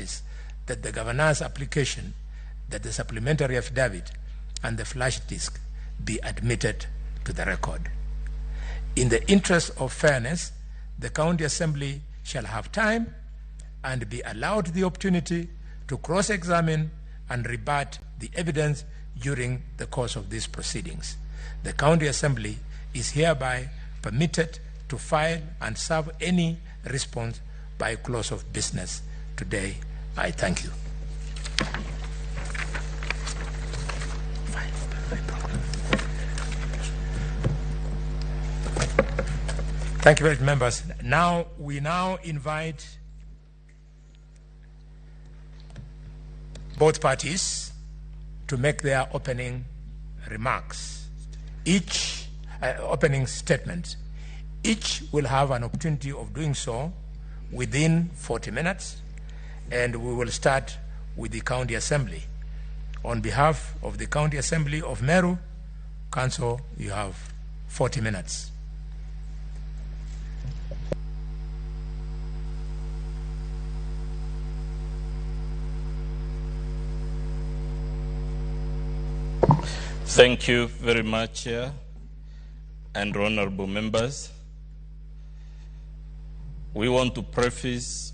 Justice that the governor's application, that the supplementary affidavit and the flash disk be admitted to the record. In the interest of fairness, the County Assembly shall have time and be allowed the opportunity to cross-examine and rebut the evidence during the course of these proceedings. The County Assembly is hereby permitted to file and serve any response by close of business today. I thank you. Thank you very much, members. We now invite both parties to make their opening remarks. Opening statement. Each will have an opportunity of doing so within 40 minutes, and we will start with the County Assembly. On behalf of the County Assembly of Meru, Council, you have 40 minutes. Thank you very much, Chair and honorable members. We want to preface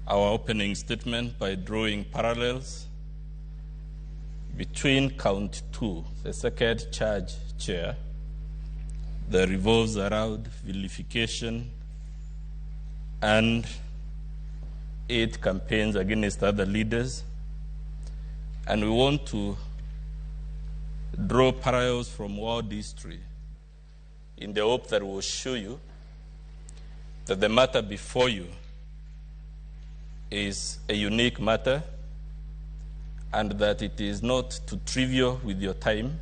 our opening statement by drawing parallels between Count 2, the second charge, Chair, that revolves around vilification and 8 campaigns against other leaders. And we want to draw parallels from world history in the hope that will show you that the matter before you is a unique matter and that it is not too trivial with your time,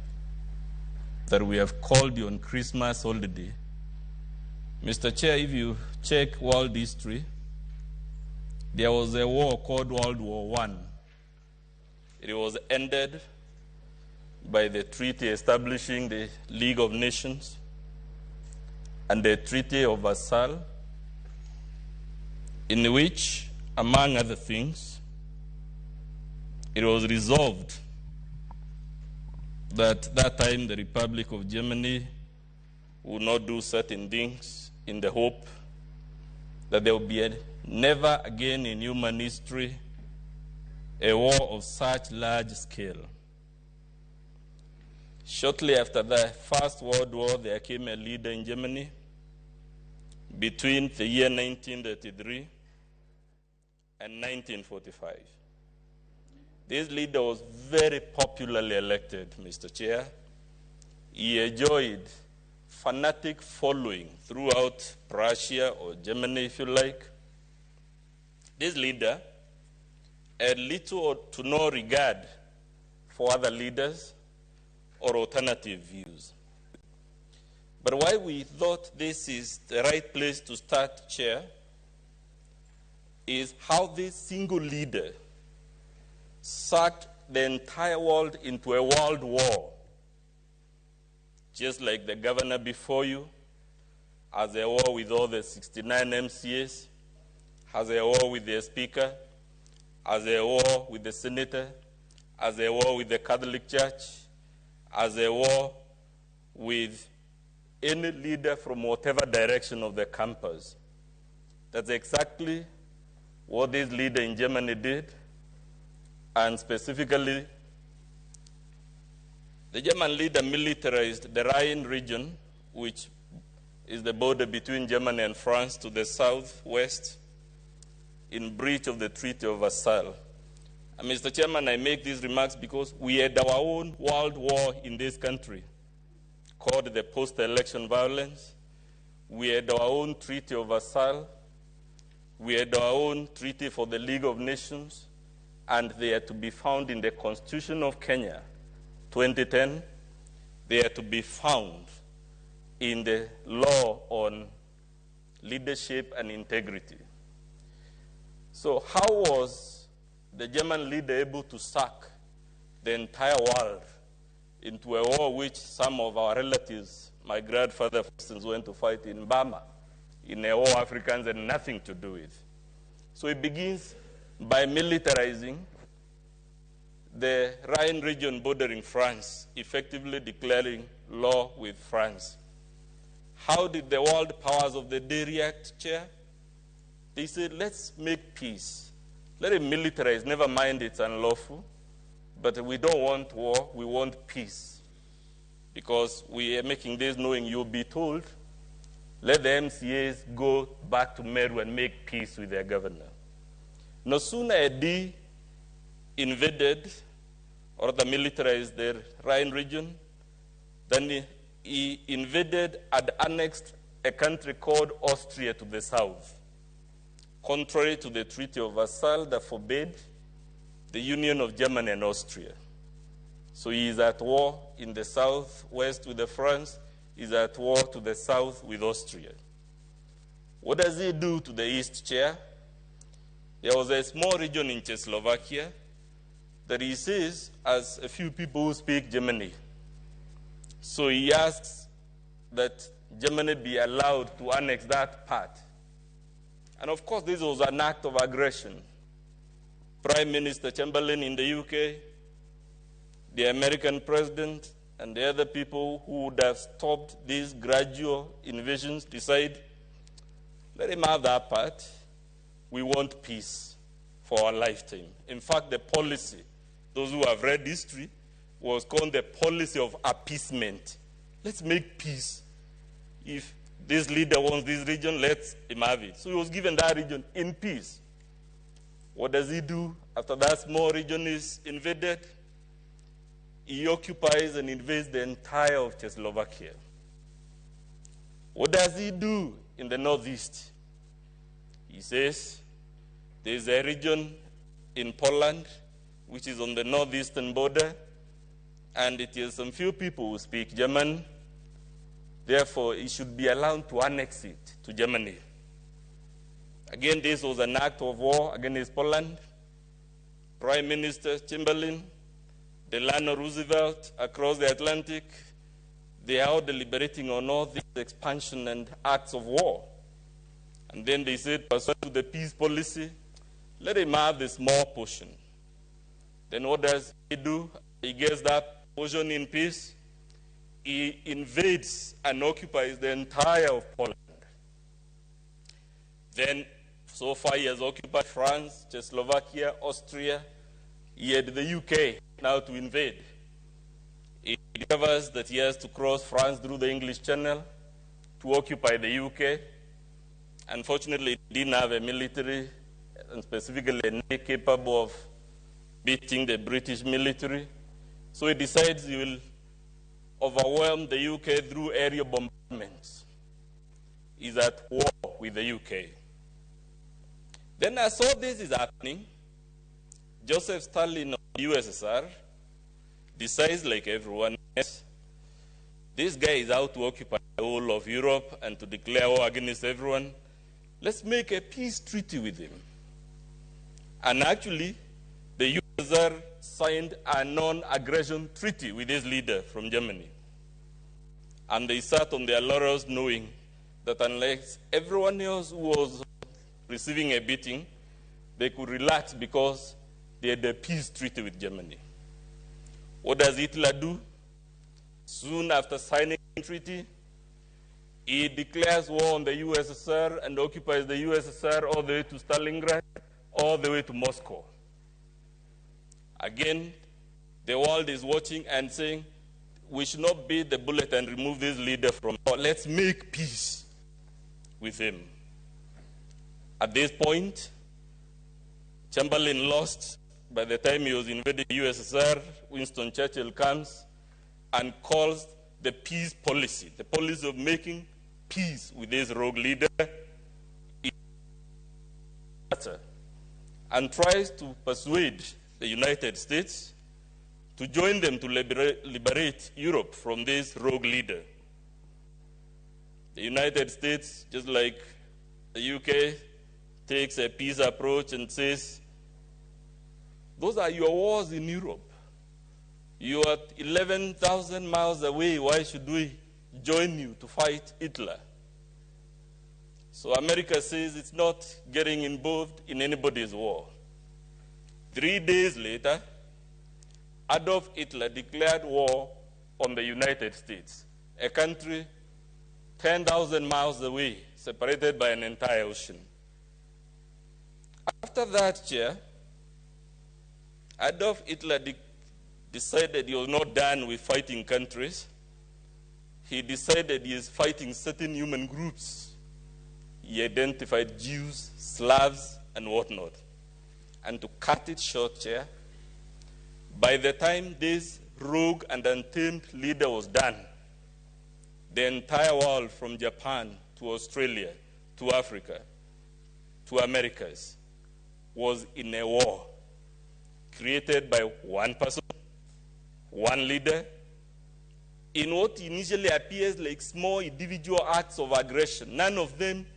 that we have called you on Christmas holiday. Mr. Chair, if you check world history, there was a war called World War I. It was ended by the treaty establishing the League of Nations and the Treaty of Versailles, in which, among other things, it was resolved that time the Republic of Germany would not do certain things in the hope that there will be never again in human history a war of such large scale. Shortly after the First World War, there came a leader in Germany between the year 1933 and 1945. This leader was very popularly elected, Mr. Chair. He enjoyed fanatic following throughout Prussia or Germany, if you like. This leader had little to no regard for other leaders or alternative views. But why we thought this is the right place to start, Chair, is how this single leader sucked the entire world into a world war. Just like the governor before you has a war with all the 69 MCAs, has a war with the speaker, has a war with the senator, has a war with the Catholic Church, as a war with any leader from whatever direction of the campus. That's exactly what this leader in Germany did, and specifically, the German leader militarized the Rhine region, which is the border between Germany and France to the southwest, in breach of the Treaty of Versailles. And Mr. Chairman, I make these remarks because we had our own world war in this country called the post-election violence. We had our own Treaty of Versailles. We had our own Treaty for the League of Nations, and they are to be found in the Constitution of Kenya, 2010. They are to be found in the law on leadership and integrity. So how was the German leader able to suck the entire world into a war which some of our relatives, my grandfather, for instance, went to fight in Burma, in a war Africans had nothing to do with? So it begins by militarizing the Rhine region bordering France, effectively declaring law with France. How did the world powers of the day react, Chair? They said, let's make peace. Let it militarize, never mind it's unlawful, but we don't want war, we want peace. Because we are making this knowing you'll be told, let the MCAs go back to Meru and make peace with their governor. No sooner had they invaded or the militarized the Rhine region, then he invaded and annexed a country called Austria to the south, contrary to the Treaty of Versailles that forbade the union of Germany and Austria. So he is at war in the southwest with the France, he is at war to the south with Austria. What does he do to the east, Chair? There was a small region in Czechoslovakia that he says has a few people who speak Germany. So he asks that Germany be allowed to annex that part. And of course, this was an act of aggression. Prime Minister Chamberlain in the UK, the American president, and the other people who would have stopped these gradual invasions decide, let him have that part. We want peace for our lifetime. In fact, the policy, those who have read history, was called the policy of appeasement. Let's make peace. If this leader wants this region, let him have it. So he was given that region in peace. What does he do after that small region is invaded? He occupies and invades the entire of Czechoslovakia. What does he do in the northeast? He says there is a region in Poland which is on the northeastern border, and it is some few people who speak German. Therefore, it should be allowed to annex it to Germany. Again, this was an act of war against Poland. Prime Minister Chamberlain, Delano Roosevelt, across the Atlantic, they are all deliberating on all this expansion and acts of war. And then they said, pursuant to the peace policy, let him have the small portion. Then what does he do? He gets that portion in peace. He invades and occupies the entire of Poland. Then, so far he has occupied France, Czechoslovakia, Austria. He had the UK now to invade. He discovers that he has to cross France through the English Channel to occupy the UK. Unfortunately, he didn't have a military, and specifically a navy capable of beating the British military. So he decides he will overwhelm the UK through aerial bombardments. He's at war with the UK. Then as all this is happening, Joseph Stalin of the USSR decides, like everyone else, this guy is out to occupy the whole of Europe and to declare war against everyone. Let's make a peace treaty with him. And actually, the USSR signed a non-aggression treaty with his leader from Germany. And they sat on their laurels knowing that unless everyone else who was receiving a beating, they could relax because they had a peace treaty with Germany. What does Hitler do? Soon after signing the treaty, he declares war on the USSR and occupies the USSR all the way to Stalingrad, all the way to Moscow. Again, the world is watching and saying, we should not beat the bullet and remove this leader from power. Let's make peace with him. At this point, Chamberlain lost. By the time he was invading the USSR, Winston Churchill comes and calls the peace policy, the policy of making peace with this rogue leader, and tries to persuade the United States to join them to liberate Europe from this rogue leader. The United States, just like the UK, takes a peace approach and says, those are your wars in Europe. You are 11,000 miles away. Why should we join you to fight Hitler? So America says it's not getting involved in anybody's war. 3 days later, Adolf Hitler declared war on the United States, a country 10,000 miles away, separated by an entire ocean. After that, Chair, Adolf Hitler decided he was not done with fighting countries. He decided he is fighting certain human groups. He identified Jews, Slavs, and whatnot. And to cut it short, Chair, by the time this rogue and untamed leader was done, the entire world, from Japan to Australia to Africa to Americas, was in a war created by one person, one leader, in what initially appears like small individual acts of aggression. None of them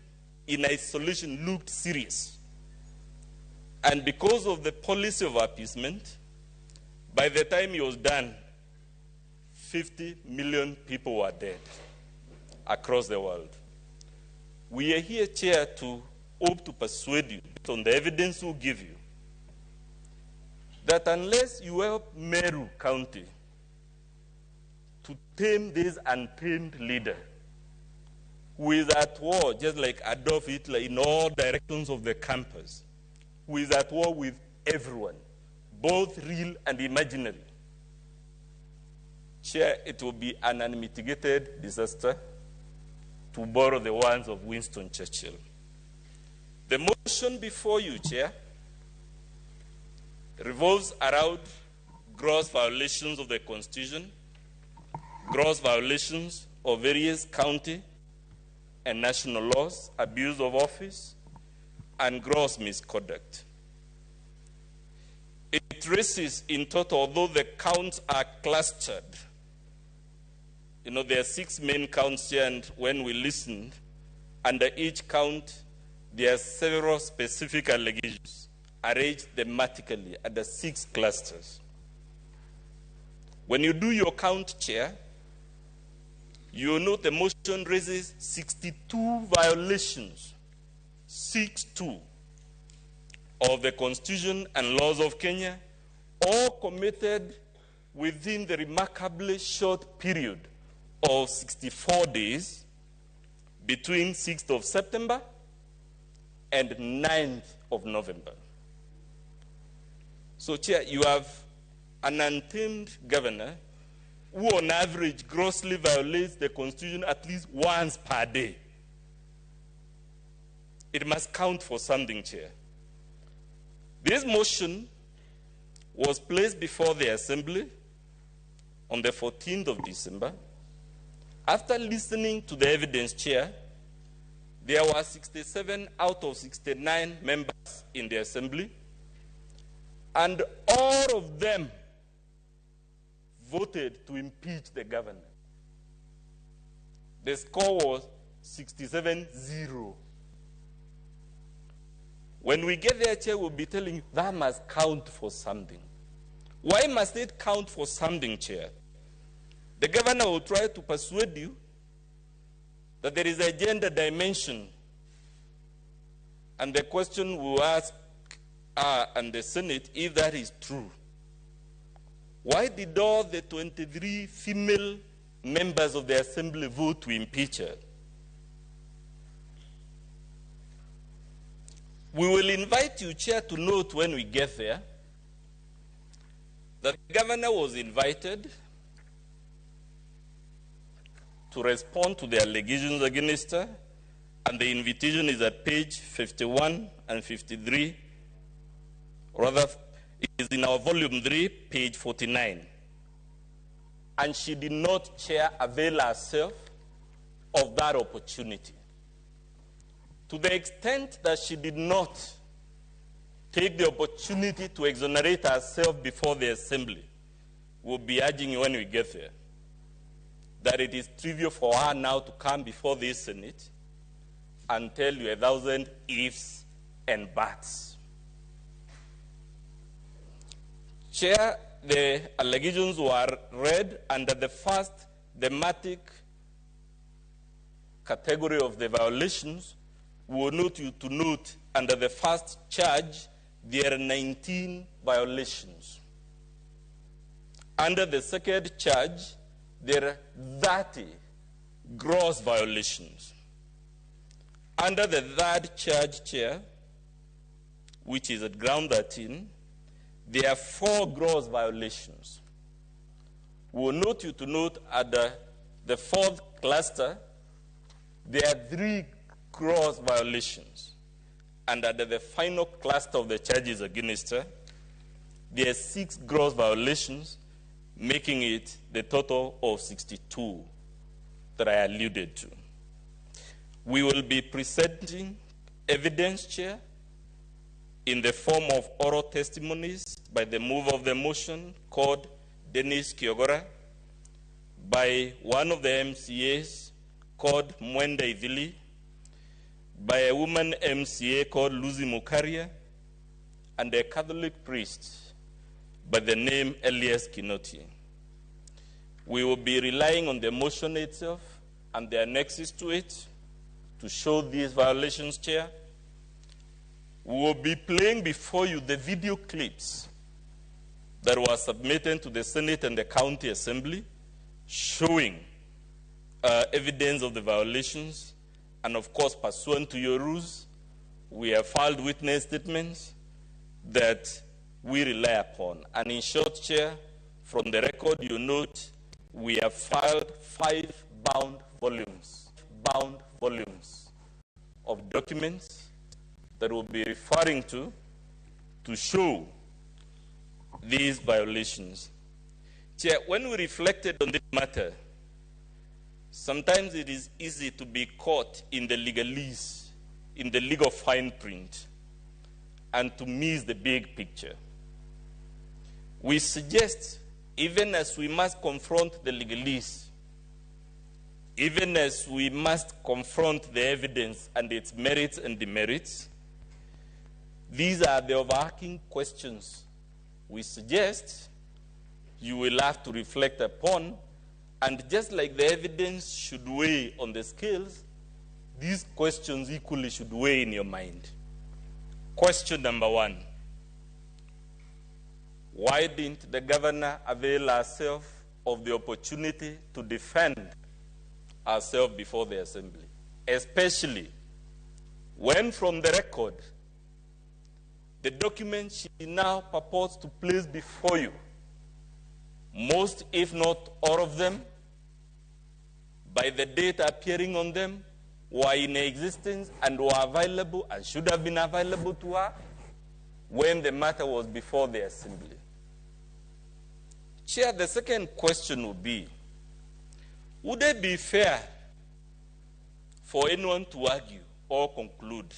in isolation looked serious. And because of the policy of appeasement, by the time he was done, 50 million people were dead across the world. We are here, Chair, to hope to persuade you, based on the evidence we'll give you, that unless you help Meru County to tame this untamed leader, who is at war, just like Adolf Hitler, in all directions of the campus, who is at war with everyone, both real and imaginary, Chair, it will be an unmitigated disaster, to borrow the words of Winston Churchill. The motion before you, Chair, revolves around gross violations of the Constitution, gross violations of various county and national laws, abuse of office, and gross misconduct. It raises in total, although the counts are clustered, there are 6 main counts here, and when we listened, under each count, there are several specific allegations arranged thematically under 6 clusters. When you do your count, Chair, you will note the motion raises 62 violations, 6-2, of the Constitution and laws of Kenya, all committed within the remarkably short period of 64 days between 6th of September and 9th of November. So, Chair, you have an untamed governor who on average grossly violates the Constitution at least once per day. It must count for something, Chair. This motion was placed before the Assembly on the 14th of December. After listening to the evidence, Chair, there were 67 out of 69 members in the Assembly, and all of them voted to impeach the governor. The score was 67-0. When we get there, Chair, we'll be telling you that must count for something. Why must it count for something, Chair? The governor will try to persuade you that there is a gender dimension. And the question we'll ask and the Senate, if that is true, why did all the 23 female members of the Assembly vote to impeach her? We will invite you, Chair, to note when we get there that the governor was invited to respond to the allegations against her, and the invitation is at page 51 and 53. Rather, it is in our volume 3, page 49. And she did not, Chair, avail herself of that opportunity. To the extent that she did not take the opportunity to exonerate herself before the Assembly, we'll be urging you when we get there that it is trivial for her now to come before this Senate and tell you 1,000 ifs and buts. Chair, the allegations were read under the first thematic category of the violations, we will note you to note under the first charge, there are 19 violations. Under the second charge, there are 30 gross violations. Under the third charge, Chair, which is at ground 13, there are 4 gross violations. We will note you to note under the fourth cluster, there are 3 gross violations. And under the final cluster of the charges against her, there are 6 gross violations, making it the total of 62 that I alluded to. We will be presenting evidence, Chair, in the form of oral testimonies by the mover of the motion, called Dennis Kiogora, by one of the MCAs, called Mwenda Ivili, by a woman MCA called Lucy Mukaria, and a Catholic priest by the name Elias Kinoti. We will be relying on the motion itself and the annexes to it to show these violations, Chair. We will be playing before you the video clips that were submitted to the Senate and the County Assembly showing evidence of the violations. And of course, pursuant to your rules, we have filed witness statements that we rely upon. And in short, Chair, from the record you note, we have filed 5 bound volumes of documents that we'll be referring to show these violations. Chair, when we reflected on this matter, sometimes it is easy to be caught in the legalese, in the legal fine print, and to miss the big picture. We suggest, even as we must confront the legalese, even as we must confront the evidence and its merits and demerits, these are the overarching questions we suggest you will have to reflect upon. And just like the evidence should weigh on the scales, these questions equally should weigh in your mind. Question number 1. Why didn't the governor avail herself of the opportunity to defend herself before the Assembly? Especially when from the record, the document she now purports to place before you, most if not all of them, by the date appearing on them, were in existence and were available and should have been available to her when the matter was before the Assembly. Chair, the second question would be, would it be fair for anyone to argue or conclude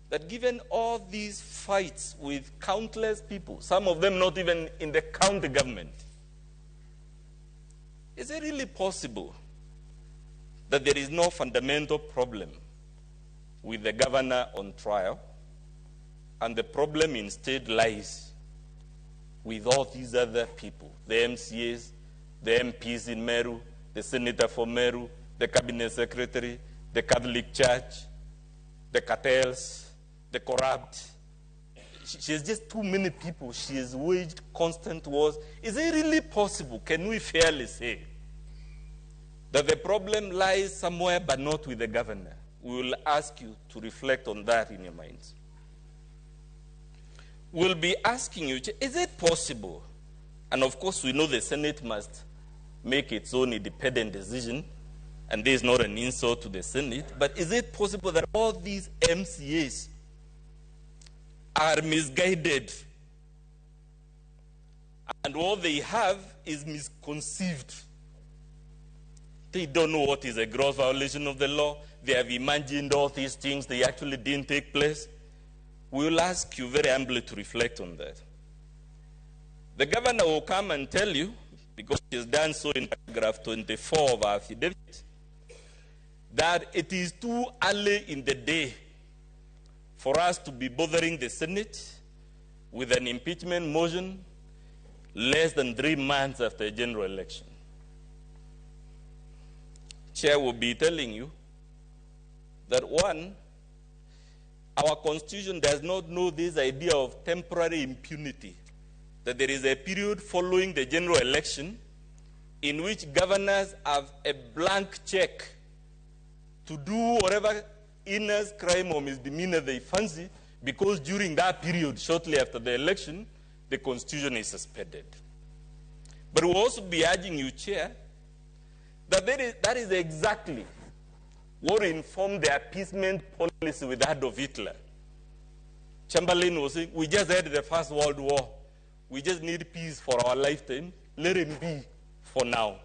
that given all these fights with countless people, some of them not even in the county government, is it really possible that there is no fundamental problem with the governor on trial, and the problem instead lies with all these other people, the MCAs, the MPs in Meru, the senator for Meru, the cabinet secretary, the Catholic Church, the cartels, the corrupt? She has just too many people. She has waged constant wars. Is it really possible, can we fairly say, that the problem lies somewhere but not with the governor? We will ask you to reflect on that in your minds. We'll be asking you, is it possible? And of course, we know the Senate must make its own independent decision, and this is not an insult to the Senate, but is it possible that all these MCAs are misguided and all they have is misconceived? They don't know what is a gross violation of the law. They have imagined all these things. They actually didn't take place. We will ask you very humbly to reflect on that. The governor will come and tell you, because she has done so in paragraph 24 of our affidavit, that it is too early in the day for us to be bothering the Senate with an impeachment motion less than 3 months after a general election. Chair will be telling you that one, our Constitution does not know this idea of temporary impunity, that there is a period following the general election in which governors have a blank check to do whatever heinous crime or misdemeanor they fancy, because during that period, shortly after the election, the Constitution is suspended. But we'll also be urging you, Chair, that that is exactly what informed the appeasement policy with that of Hitler. Chamberlain was saying, we just had the First World War. We just need peace for our lifetime. Let him be for now.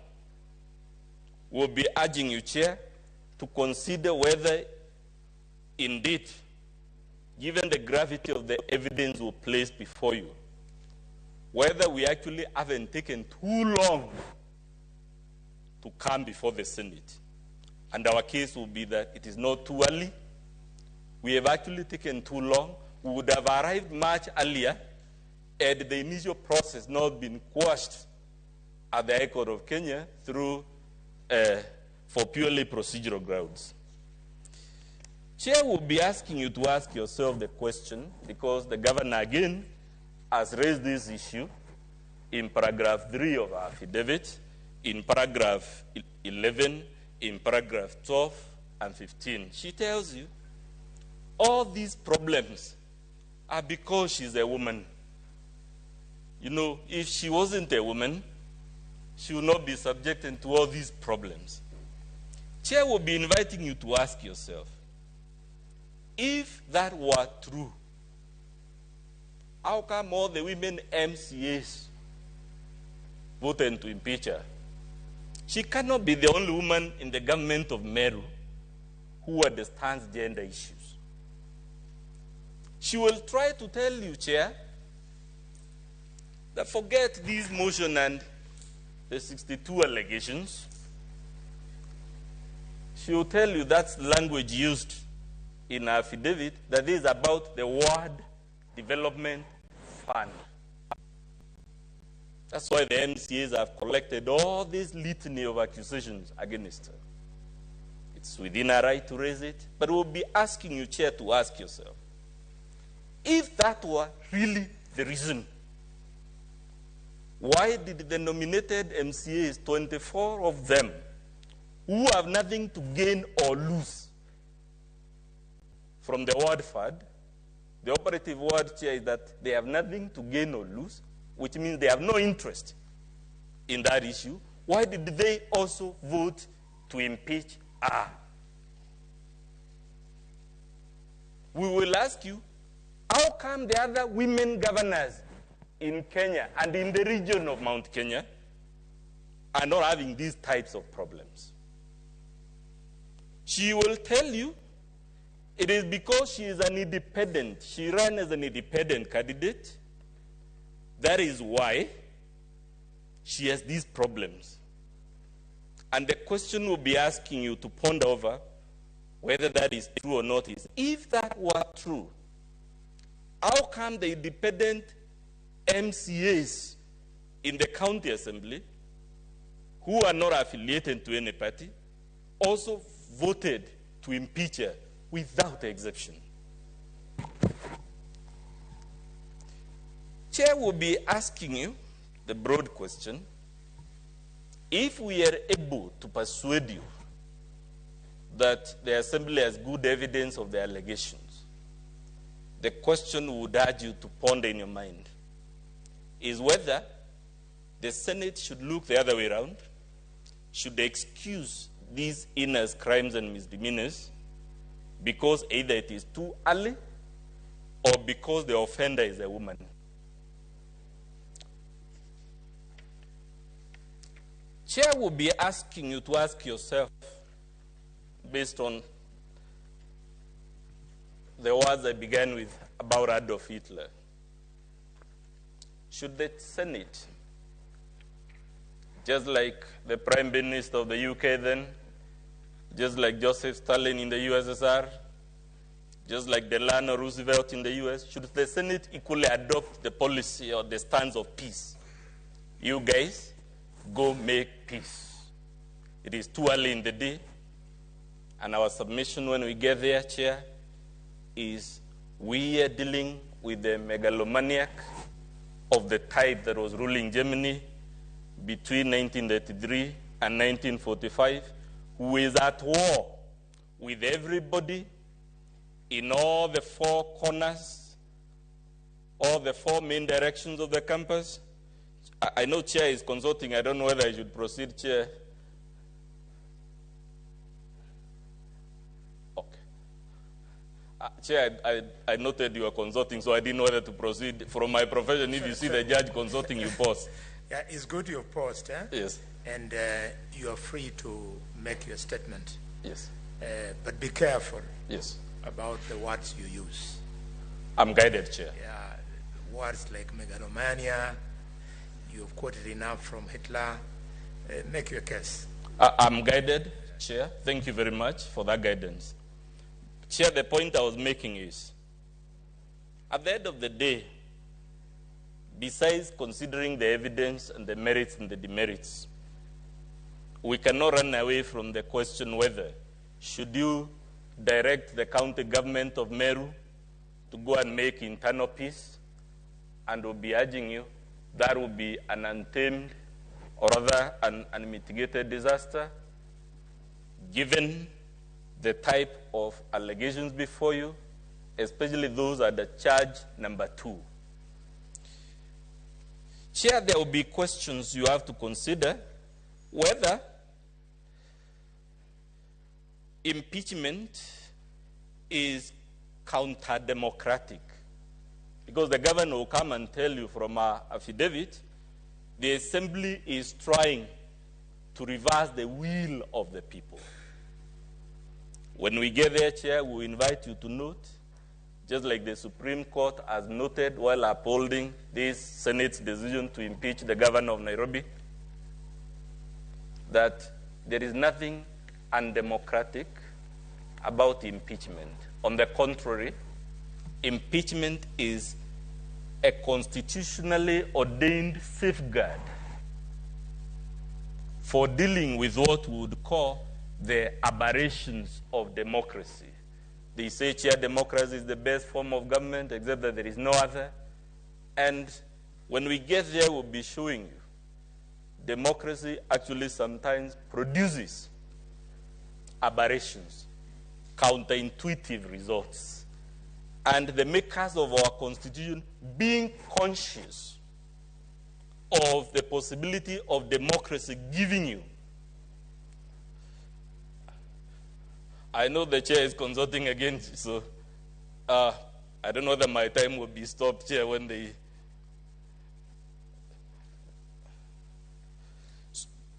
We'll be urging you, Chair, to consider whether indeed, given the gravity of the evidence we placed before you, whether we actually haven't taken too long to come before the Senate. And our case will be that it is not too early. We have actually taken too long. We would have arrived much earlier had the initial process not been quashed at the High Court of Kenya through for purely procedural grounds. Chair will be asking you to ask yourself the question, because the governor again has raised this issue in paragraph 3 of our affidavit, in paragraph 11, in paragraph 12 and 15. She tells you all these problems are because she's a woman. You know, if she wasn't a woman, she would not be subjected to all these problems. Chair will be inviting you to ask yourself, if that were true, how come all the women MCAs voted to impeach her? She cannot be the only woman in the government of Meru who understands gender issues. She will try to tell you, Chair, that forget this motion and the 62 allegations. She will tell you that's language used in our affidavit, that is about the Ward Development Fund. That's why the MCAs have collected all this litany of accusations against her. It's within her right to raise it, but we'll be asking you, Chair, to ask yourself, if that were really the reason, why did the nominated MCAs, 24 of them, who have nothing to gain or lose from the ward fund, the operative word, Chair, is that they have nothing to gain or lose, which means they have no interest in that issue. Why did they also vote to impeach her? We will ask you, how come the other women governors in Kenya and in the region of Mount Kenya are not having these types of problems? She will tell you it is because she is an independent. She ran as an independent candidate. That is why she has these problems. And the question we'll be asking you to ponder over, whether that is true or not, is if that were true, how come the independent MCAs in the county assembly, who are not affiliated to any party, also voted to impeach her without exception? Chair will be asking you the broad question, if we are able to persuade you that the assembly has good evidence of the allegations, the question we would urge you to ponder in your mind is whether the Senate should look the other way around, should excuse these heinous crimes and misdemeanors because either it is too early or because the offender is a woman. Chair will be asking you to ask yourself, based on the words I began with about Adolf Hitler, should the Senate, just like the Prime Minister of the UK then, just like Joseph Stalin in the USSR, just like Delano Roosevelt in the US, should the Senate equally adopt the policy or the stance of peace? You guys, go make peace. It is too early in the day, And our submission when we get there, Chair, is we are dealing with the megalomaniac of the type that was ruling Germany between 1933 and 1945, who is at war with everybody in all the four corners, all the four main directions of the campus. I know Chair is consulting. I don't know whether I should proceed, Chair. Chair, I noted you were consulting, so I didn't know whether to proceed. From my profession, if you see the judge consulting, you pause. Yeah, it's good you've paused, eh? Yes. And you are free to make your statement. Yes. But be careful. Yes. About the words you use. I'm guided, Chair. Yeah, words like megalomania, you've quoted enough from Hitler. Make your case. I'm guided, Chair. Thank you very much for that guidance. Chair, the point I was making is, at the end of the day, besides considering the evidence and the merits and the demerits, we cannot run away from the question whether should you direct the county government of Meru to go and make internal peace, and we'll be urging you that will be an untamed or rather an unmitigated disaster, given the type of allegations before you, especially those at the charge number 2. Chair, there will be questions you have to consider whether impeachment is counter-democratic. Because the governor will come and tell you from our affidavit, the assembly is trying to reverse the will of the people. When we get there, Chair, we invite you to note, just like the Supreme Court has noted while upholding this Senate's decision to impeach the governor of Nairobi, that there is nothing undemocratic about impeachment. On the contrary, impeachment is a constitutionally ordained safeguard for dealing with what we would call the aberrations of democracy. They say, Chair, democracy is the best form of government, except that there is no other. And when we get there, we'll be showing you democracy actually sometimes produces aberrations, counterintuitive results. And the makers of our Constitution, being conscious of the possibility of democracy giving you. I know the Chair is consulting again, so I don't know whether my time will be stopped here when they...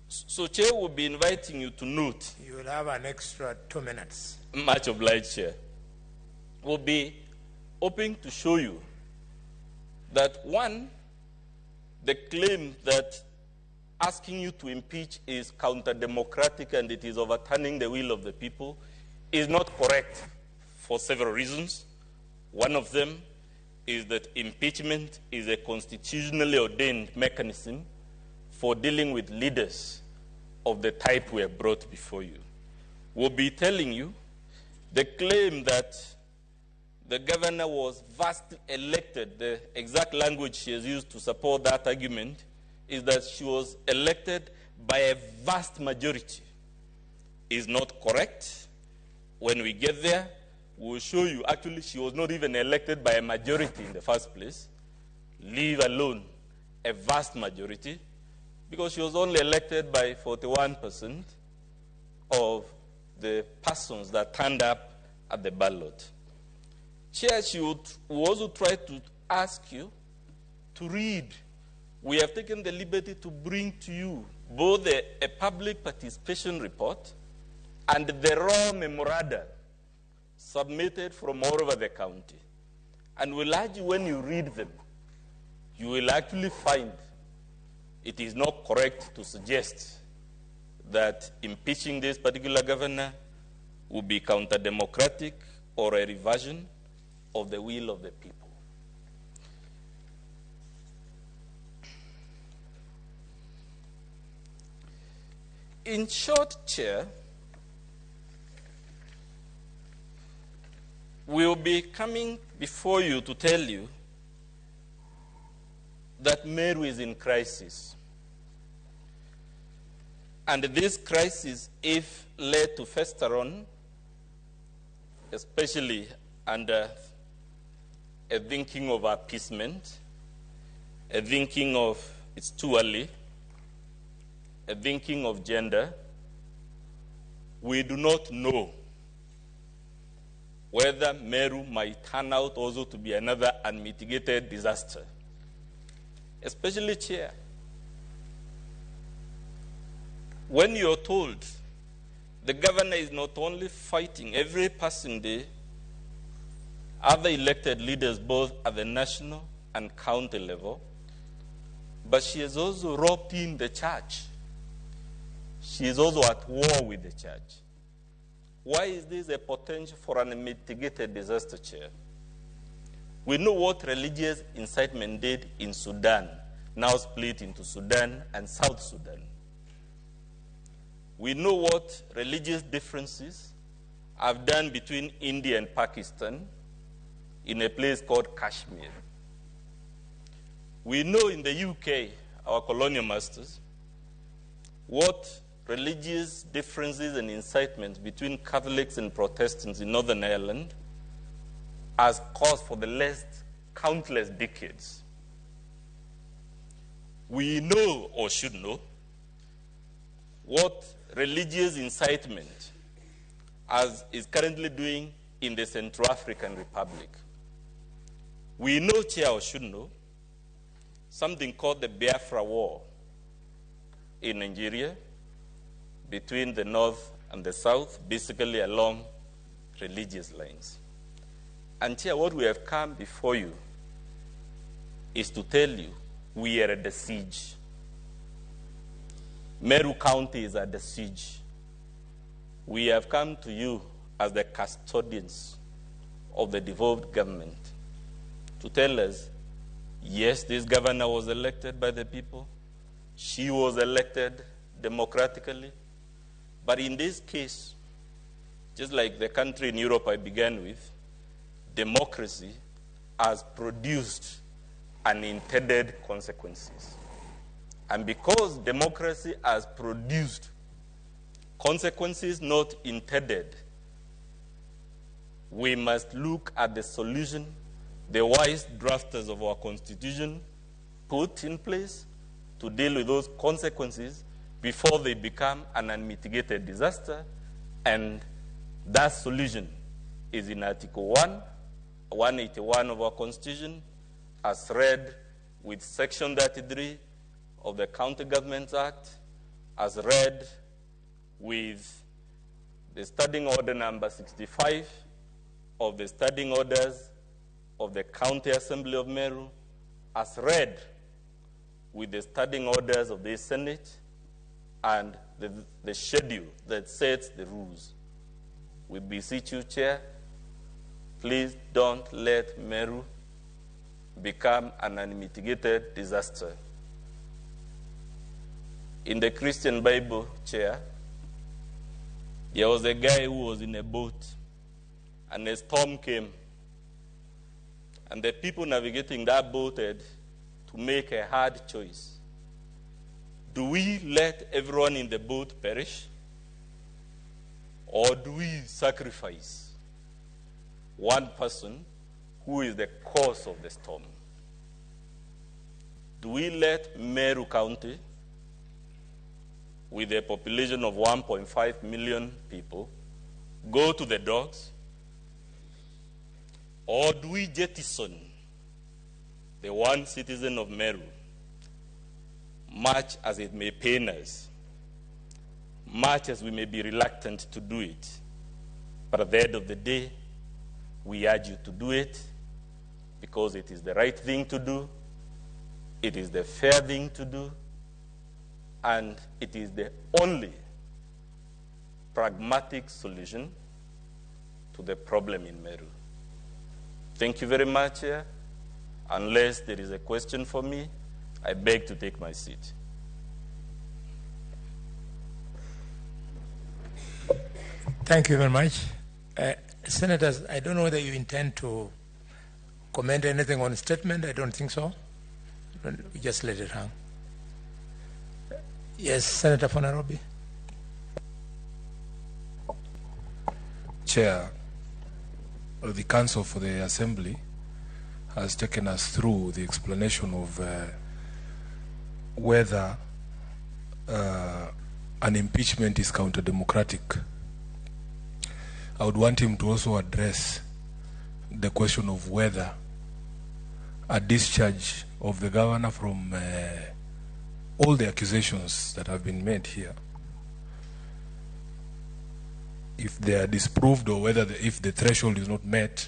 So Chair will be inviting you to note. You will have an extra 2 minutes. Much obliged, Chair. We'll be hoping to show you that, one, the claim that asking you to impeach is counter-democratic and it is overturning the will of the people is not correct for several reasons. One of them is that impeachment is a constitutionally ordained mechanism for dealing with leaders of the type we have brought before you. We'll be telling you the claim that the governor was vastly elected, the exact language she has used to support that argument is that she was elected by a vast majority, is not correct. When we get there, we'll show you actually she was not even elected by a majority in the first place, leave alone a vast majority, because she was only elected by 41% of the persons that turned up at the ballot. Chair, she would also try to ask you to read. We have taken the liberty to bring to you both a public participation report and the raw memoranda submitted from all over the county. And we'll urge you, when you read them, you will actually find it is not correct to suggest that impeaching this particular governor will be counter-democratic or a reversion of the will of the people. In short, Chair, We'll be coming before you to tell you that Meru is in crisis. And this crisis, if led to fester on, especially under a thinking of appeasement, a thinking of it's too early, a thinking of gender, we do not know whether Meru might turn out also to be another unmitigated disaster, especially Chair. When you're told the governor is not only fighting every passing day other elected leaders both at the national and county level, but she has also roped in the church. She is also at war with the church. Why is this a potential for an unmitigated disaster, Chair? We know what religious incitement did in Sudan, now split into Sudan and South Sudan. We know what religious differences have done between India and Pakistan in a place called Kashmir. We know in the UK, our colonial masters, what religious differences and incitements between Catholics and Protestants in Northern Ireland has caused for the last countless decades. We know, or should know, what religious incitement is currently doing in the Central African Republic. We know, Chair, or should know, something called the Biafra War in Nigeria between the North and the South, basically along religious lines. And Chair, what we have come before you is to tell you we are at the siege. Meru County is at the siege. We have come to you as the custodians of the devolved government to tell us, yes, this governor was elected by the people. She was elected democratically. But in this case, just like the country in Europe I began with, democracy has produced unintended consequences. And because democracy has produced consequences not intended, we must look at the solution the wise drafters of our Constitution put in place to deal with those consequences before they become an unmitigated disaster. And that solution is in Article 181 of our Constitution, as read with Section 33 of the County Governments Act, as read with the Standing Order number 65 of the Standing Orders of the County Assembly of Meru, as read with the Standing Orders of the Senate, and the schedule that sets the rules. We beseech you, Chair, please don't let Meru become an unmitigated disaster. In the Christian Bible, Chair, there was a guy who was in a boat, and a storm came, and the people navigating that boat had to make a hard choice. Do we let everyone in the boat perish, or do we sacrifice one person who is the cause of the storm? Do we let Meru County, with a population of 1.5 million people, go to the dogs? Or do we jettison the one citizen of Meru, much as it may pain us, much as we may be reluctant to do it? But at the end of the day, we urge you to do it because it is the right thing to do, it is the fair thing to do, and it is the only pragmatic solution to the problem in Meru. Thank you very much, Chair. Unless there is a question for me, I beg to take my seat. Thank you very much. Senators, I don't know whether you intend to comment anything on the statement. I don't think so. We just let it hang. Yes, Senator for Nairobi. Chair, the Council for the Assembly has taken us through the explanation of whether an impeachment is counter-democratic. I would want him to also address the question of whether a discharge of the governor from all the accusations that have been made here, if they are disproved, or whether if the threshold is not met,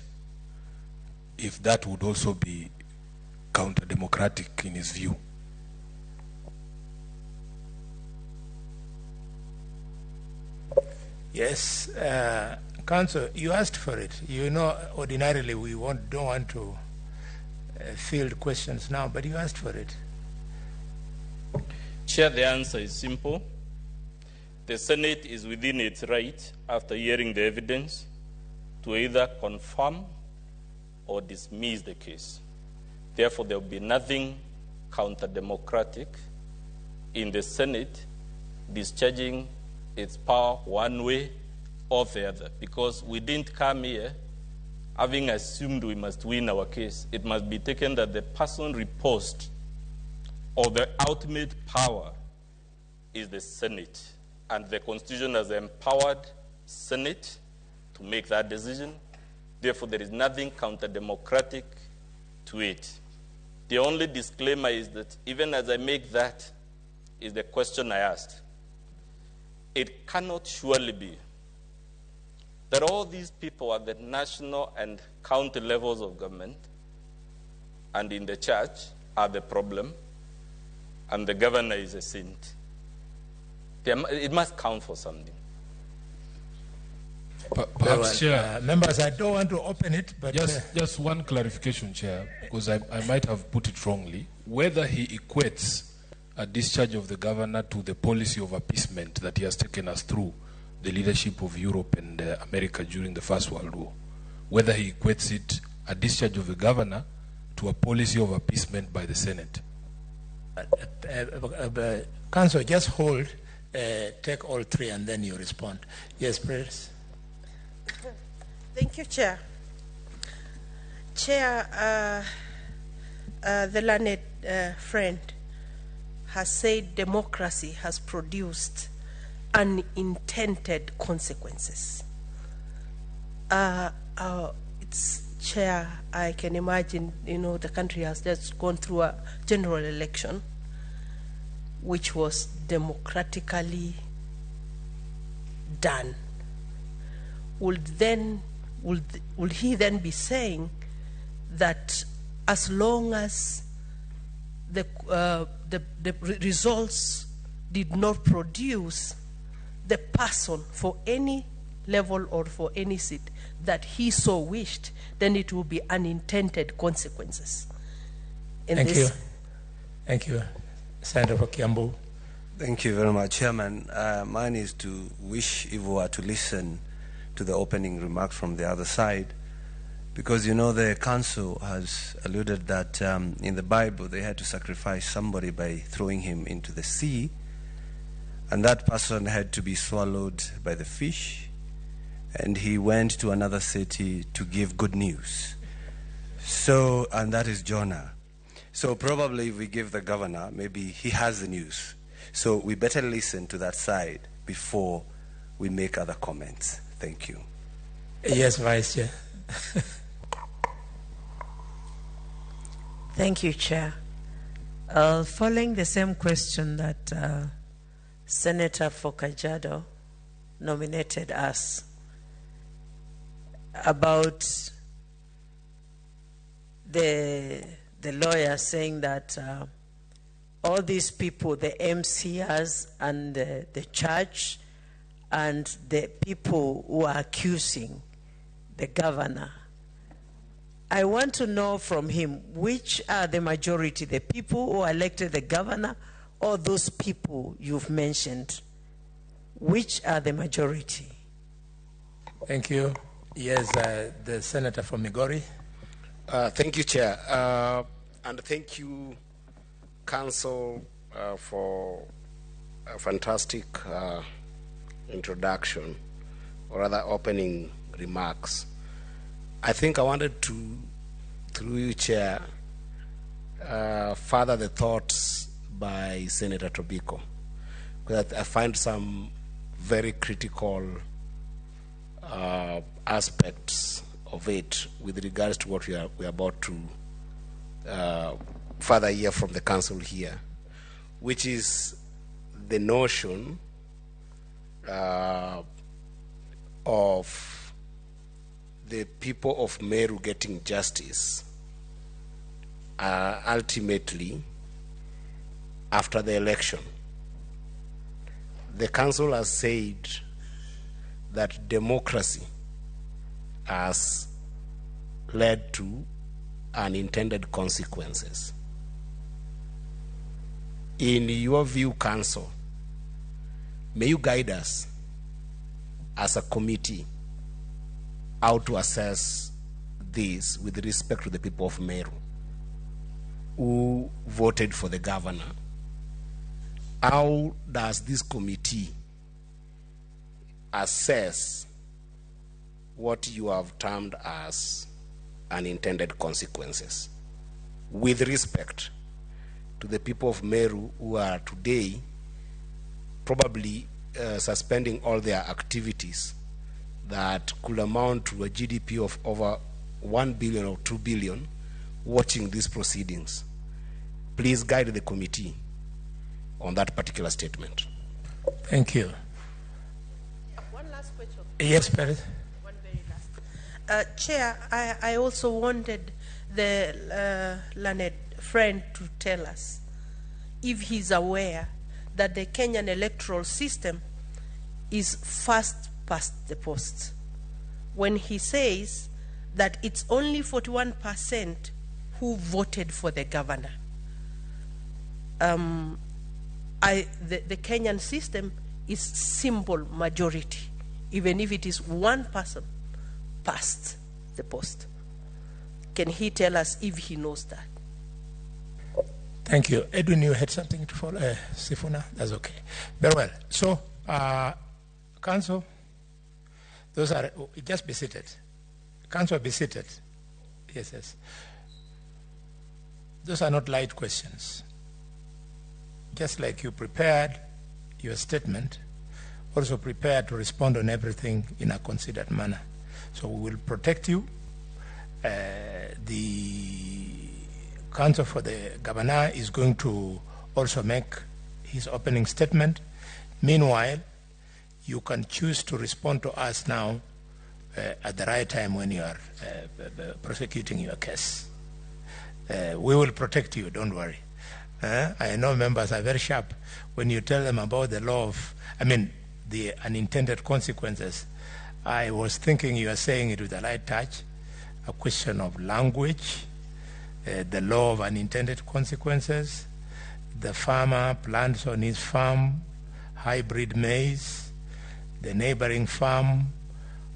if that would also be counter-democratic in his view. Yes, Council, you asked for it. You know, ordinarily we don't want to field questions now, but you asked for it. Chair, the answer is simple. The Senate is within its right, after hearing the evidence, to either confirm or dismiss the case. Therefore, there will be nothing counter-democratic in the Senate discharging its power one way or the other, because we didn't come here having assumed we must win our case. It must be taken that the person reposed or the ultimate power is the Senate, and the Constitution has empowered Senate to make that decision. Therefore, there is nothing counter-democratic to it. The only disclaimer is that even as I make that, is the question I asked. It cannot surely be that all these people at the national and county levels of government and in the church are the problem, and the governor is a saint. It must count for something. Perhaps, Chair, members, I don't want to open it, but just one clarification, Chair, because I might have put it wrongly. Whether he equates a discharge of the governor to the policy of appeasement that he has taken us through the leadership of Europe and America during the First World War, whether he equates it, a discharge of the governor, to a policy of appeasement by the Senate. Council, just hold, take all three, and then you respond. Yes, please. Thank you, Chair. Chair, the learned friend has said democracy has produced unintended consequences. It's, Chair, I can imagine, the country has just gone through a general election which was democratically done. Would he then be saying that as long as the results did not produce the person for any level or for any seat that he so wished, then it will be unintended consequences? Thank you. Thank you. Senator for Kiambu. Thank you very much, Chairman. Mine is to wish, if we were to listen to the opening remarks from the other side, because the Council has alluded that in the Bible they had to sacrifice somebody by throwing him into the sea, and that person had to be swallowed by the fish, and he went to another city to give good news. So, and that is Jonah. So probably if we give the governor, maybe he has the news. So we better listen to that side before we make other comments. Thank you. Yes, Vice Chair. Thank you, Chair. Following the same question that Senator for Kajiado nominated us about the lawyer saying that all these people, the MCs and the church and the people who are accusing the governor, I want to know from him, which are the majority, the people who elected the governor or those people you've mentioned? Which are the majority? Thank you. Yes, the senator from Migori. Thank you, Chair. And thank you, Council, for a fantastic introduction, or rather opening remarks. I think I wanted to, through you, Chair, further the thoughts by Senator Tobiko, because I find some very critical aspects of it with regards to what we are about to further hear from the council here, which is the notion of the people of Meru getting justice ultimately after the election. The council has said that democracy has led to unintended consequences. In your view, Council, may you guide us as a committee how to assess this with respect to the people of Meru who voted for the governor? How does this committee assess what you have termed as unintended consequences with respect to the people of Meru who are today probably suspending all their activities that could amount to a GDP of over 1 billion or 2 billion watching these proceedings? Please guide the committee on that particular statement. Thank you. One last question. Yes, Perez. One very last. Chair, I also wanted the learned friend to tell us if he's aware that the Kenyan electoral system is fast past the post when he says that it's only 41% who voted for the governor. The Kenyan system is simple majority, even if it is one person past the post. Can he tell us if he knows that? Thank you. Edwin, you had something to follow? Sifuna? That's okay. Very well. So, Council, those are, just be seated. Council, be seated. Yes, yes. Those are not light questions. Just like you prepared your statement, also prepare to respond on everything in a considered manner. So we will protect you. The counsel for the governor is going to also make his opening statement. Meanwhile, you can choose to respond to us now at the right time when you are prosecuting your case. We will protect you, don't worry. I know members are very sharp. When you tell them about the law of, the unintended consequences, I was thinking you are saying it with a light touch, a question of language, the law of unintended consequences. The farmer plants on his farm hybrid maize. The neighboring farm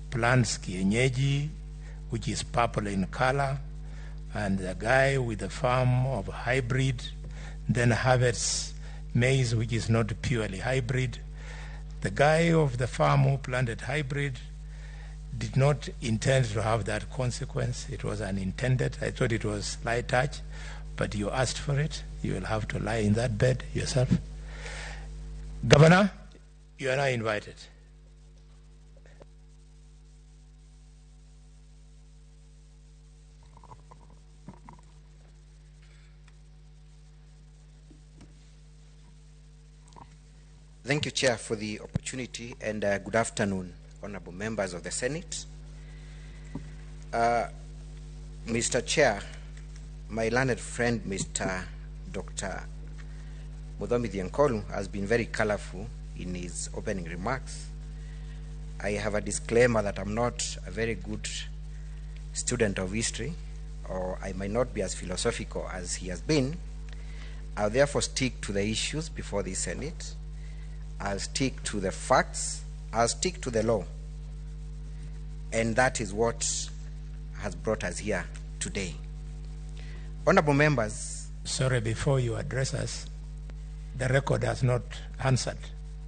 plants kienyeji, which is purple in color. And the guy with the farm of hybrid then harvests maize, which is not purely hybrid. The guy of the farm who planted hybrid did not intend to have that consequence. It was unintended. I thought it was light touch, but you asked for it. You will have to lie in that bed yourself. Governor, you are now invited. Thank you, Chair, for the opportunity, and good afternoon, honorable members of the Senate. Mr. Chair, my learned friend, Mr. Dr. Muthomi Thiankolu, has been very colorful in his opening remarks. I have a disclaimer that I'm not a very good student of history, or I might not be as philosophical as he has been. I'll therefore stick to the issues before the Senate. I'll stick to the facts. I'll stick to the law. And that is what has brought us here today. Honorable members. Sorry, before you address us, the record has not answered,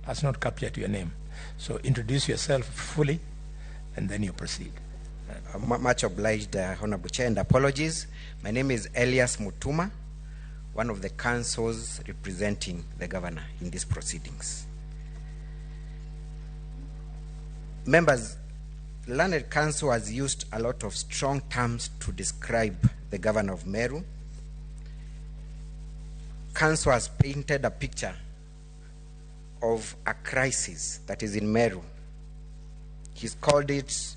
has not captured your name. So introduce yourself fully, and then you proceed. Much obliged, Honorable Chair, and apologies. My name is Elias Mutuma, one of the councils representing the governor in these proceedings. Members, Learned Council has used a lot of strong terms to describe the governor of Meru. Council has painted a picture of a crisis that is in Meru. He's called it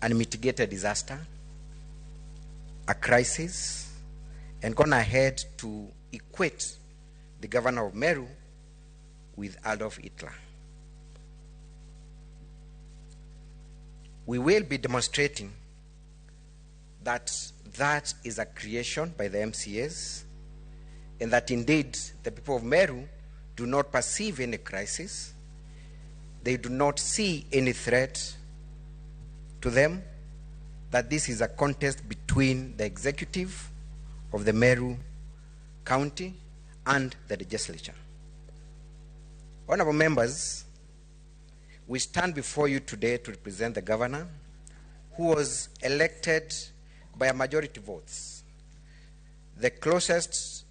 an unmitigated disaster, a crisis, and gone ahead to equate the governor of Meru with Adolf Hitler. We will be demonstrating that that is a creation by the MCAs, and that indeed the people of Meru do not perceive any crisis. They do not see any threat to them, that this is a contest between the executive of the Meru County and the legislature. Honorable members, we stand before you today to represent the governor who was elected by a majority votes. The closest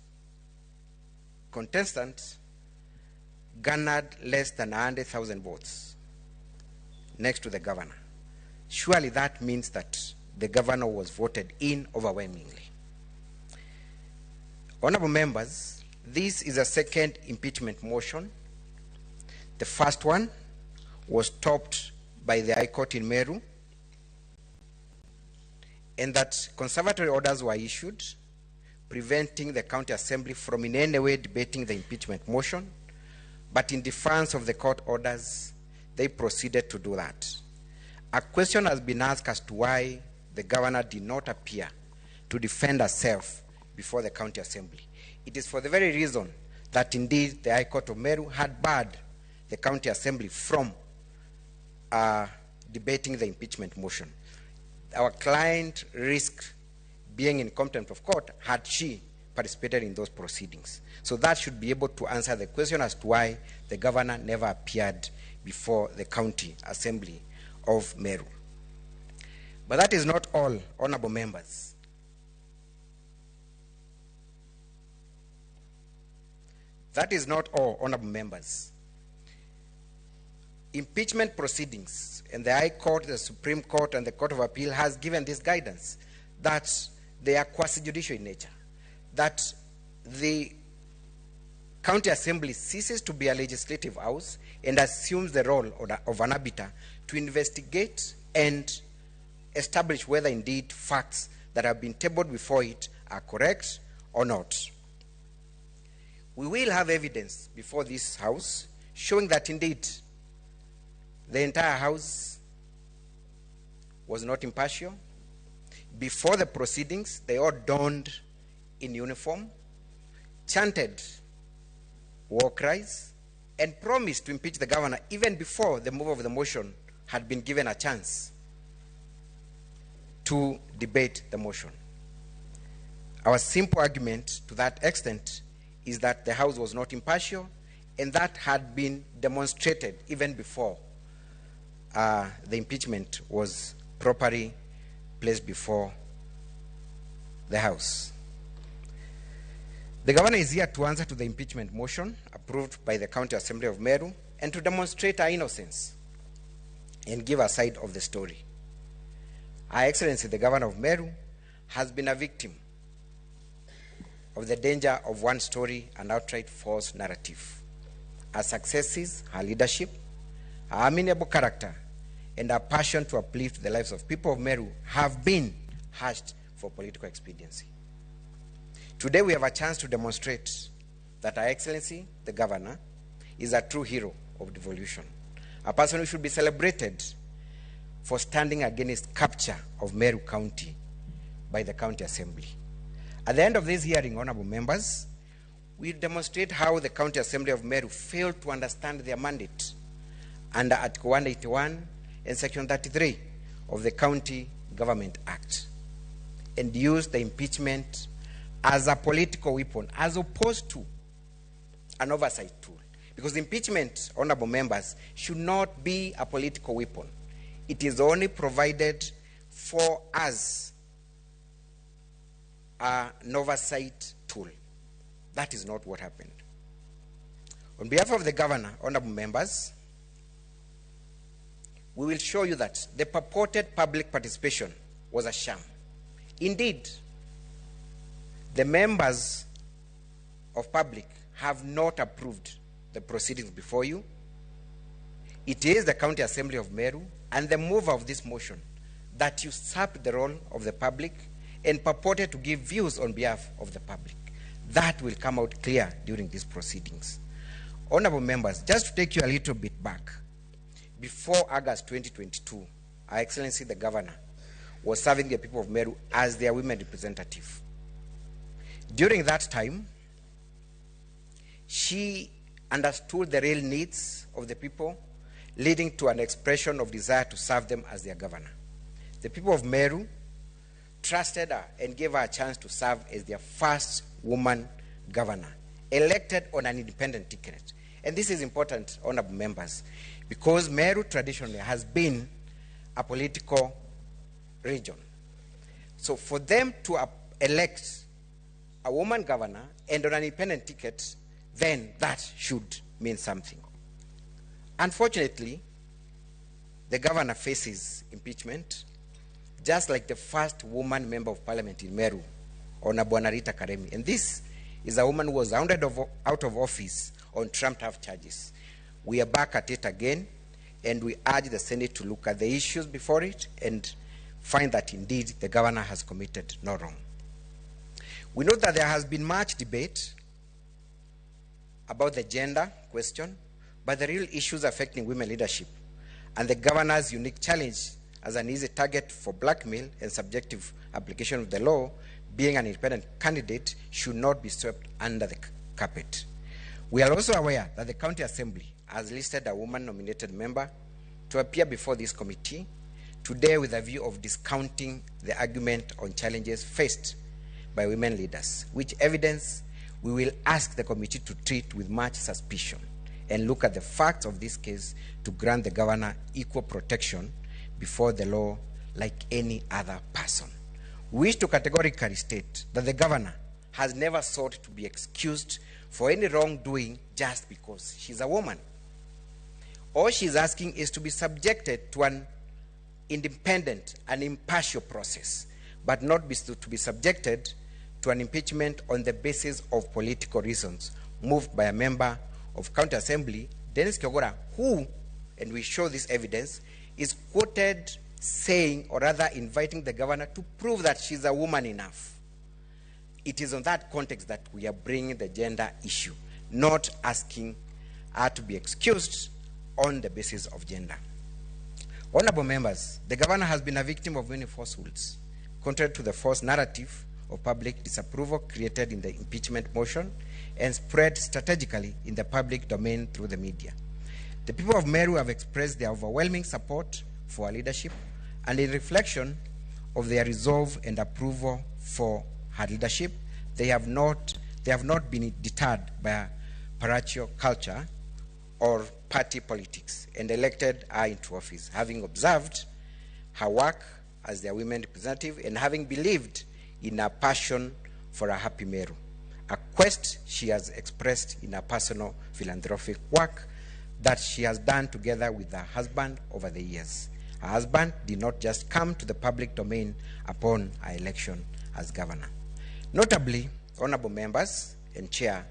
contestant garnered less than 100,000 votes next to the governor. Surely that means that the governor was voted in overwhelmingly. Honorable members, this is a second impeachment motion. The first one was stopped by the High Court in Meru, and that conservatory orders were issued preventing the county assembly from in any way debating the impeachment motion, but in defiance of the court orders, they proceeded to do that. A question has been asked as to why the governor did not appear to defend herself before the county assembly. It is for the very reason that indeed the High Court of Meru had barred the county assembly from debating the impeachment motion. Our client risked being in contempt of court had she participated in those proceedings. So that should be able to answer the question as to why the governor never appeared before the county assembly of Meru. But that is not all, honorable members. That is not all, honorable members. Impeachment proceedings, and the High Court, the Supreme Court, and the Court of Appeal has given this guidance that they are quasi-judicial in nature, that the county assembly ceases to be a legislative house and assumes the role of an arbiter to investigate and establish whether indeed facts that have been tabled before it are correct or not. We will have evidence before this house showing that indeed the entire house was not impartial. Before the proceedings, they all donned in uniform, chanted war cries, and promised to impeach the governor even before the move of the motion had been given a chance to debate the motion. Our simple argument to that extent is that the House was not impartial, and that had been demonstrated even before the impeachment was properly placed before the House. The governor is here to answer to the impeachment motion approved by the County Assembly of Meru and to demonstrate her innocence and give a side of the story. Her Excellency, the Governor of Meru, has been a victim of the danger of one story and outright false narrative. Her successes, her leadership, her amiable character, and her passion to uplift the lives of people of Meru have been hashed for political expediency. Today we have a chance to demonstrate that Her Excellency, the Governor, is a true hero of devolution, a person who should be celebrated for standing against capture of Meru County by the County Assembly. At the end of this hearing, honorable members, we demonstrate how the County Assembly of Meru failed to understand their mandate under Article 181 and Section 33 of the County Government Act and use the impeachment as a political weapon as opposed to an oversight tool. Because impeachment, honorable members, should not be a political weapon. It is only provided for as an oversight tool. That is not what happened. On behalf of the governor, honorable members, we will show you that the purported public participation was a sham. Indeed, the members of public have not approved the proceedings before you. It is the County Assembly of Meru and the mover of this motion that usurped the role of the public and purported to give views on behalf of the public. That will come out clear during these proceedings. Honorable members, just to take you a little bit back, before August 2022, Her Excellency the Governor was serving the people of Meru as their women representative. During that time, she understood the real needs of the people, leading to an expression of desire to serve them as their governor. The people of Meru trusted her and gave her a chance to serve as their first woman governor, elected on an independent ticket. And this is important, honorable members, because Meru traditionally has been a political region. So for them to elect a woman governor and on an independent ticket, then that should mean something. Unfortunately, the governor faces impeachment, just like the first woman member of parliament in Meru, Honorable Rita Karemi. And this is a woman who was hounded out of office on trumped-up charges. We are back at it again, and we urge the Senate to look at the issues before it and find that indeed the governor has committed no wrong. We know that there has been much debate about the gender question, but the real issues affecting women leadership and the governor's unique challenge as an easy target for blackmail and subjective application of the law, being an independent candidate, should not be swept under the carpet. We are also aware that the County Assembly has listed a woman-nominated member to appear before this committee today with a view of discounting the argument on challenges faced by women leaders, which evidence we will ask the committee to treat with much suspicion and look at the facts of this case to grant the governor equal protection before the law like any other person. We wish to categorically state that the governor has never sought to be excused for any wrongdoing just because she's a woman. All she's asking is to be subjected to an independent and impartial process, but not to be subjected to an impeachment on the basis of political reasons moved by a member of County Assembly, Dennis Kyogora, who, and we show this evidence, is quoted saying, or rather inviting the governor to prove that she's a woman enough. It is on that context that we are bringing the gender issue, not asking her to be excused on the basis of gender. Honorable members, the governor has been a victim of many falsehoods, contrary to the false narrative of public disapproval created in the impeachment motion and spread strategically in the public domain through the media. The people of Meru have expressed their overwhelming support for her leadership, and in reflection of their resolve and approval for her leadership, they have not been deterred by a parochial culture or party politics and elected her into office, having observed her work as their women representative and having believed in her passion for a happy Meru, a quest she has expressed in her personal philanthropic work that she has done together with her husband over the years. Her husband did not just come to the public domain upon her election as governor. Notably, honorable members and chair,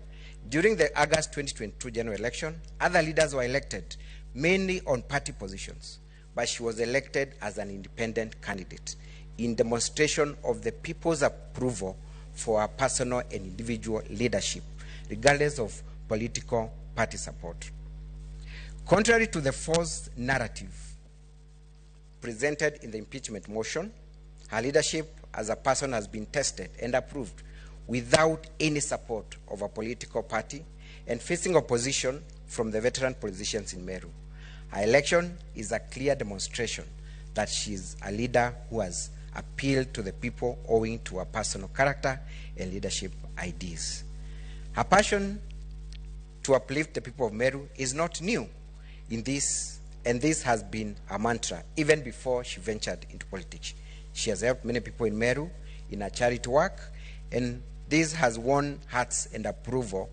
during the August 2022 general election, other leaders were elected mainly on party positions, but she was elected as an independent candidate in demonstration of the people's approval for her personal and individual leadership, regardless of political party support. Contrary to the false narrative presented in the impeachment motion, her leadership as a person has been tested and approved without any support of a political party and facing opposition from the veteran politicians in Meru. Her election is a clear demonstration that she is a leader who has appealed to the people owing to her personal character and leadership ideas. Her passion to uplift the people of Meru is not new in this, and this has been a mantra even before she ventured into politics. She has helped many people in Meru in her charity work, and this has won hearts and approval